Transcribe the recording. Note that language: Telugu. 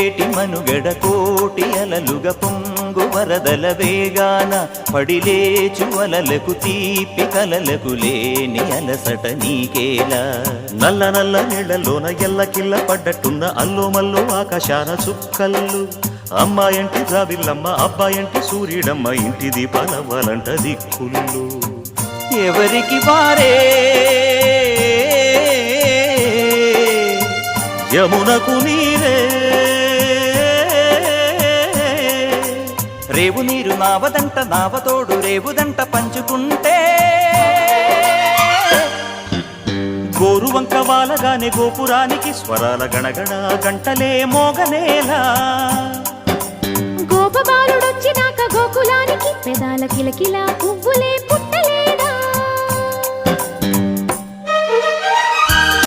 పొంగేటి మనుగడ కోటి అలలుగ పొంగు వరదల వేగాన పడిలేచు అలలకు తీపి కలలకు లేని అలసట నీకేలా నల్ల నల్ల నీళ్లలోన ఎల్లకిల్ల పడ్డట్టున్న అల్లో మల్లో ఆకాశాన చుక్కల్లు అమ్మాయంటి జాబిల్లమ్మ అబ్బాయంటి సూర్యుడమ్మ ఇంటి దీపాలవ్వాలంట దిక్కుళ్ళు ఎవరికి వారే యమునకు నీరే రేవు నీరు నావదంట నావతోడు రేవుదంట పంచుకుంటే గోరువంక వాలగానే గోపురానికి స్వరాల గణగణ గంటలే మోగనేలా గోపబాలుడొచ్చినాక గోకులానికి పెదాల కిలకిలా పువ్వులే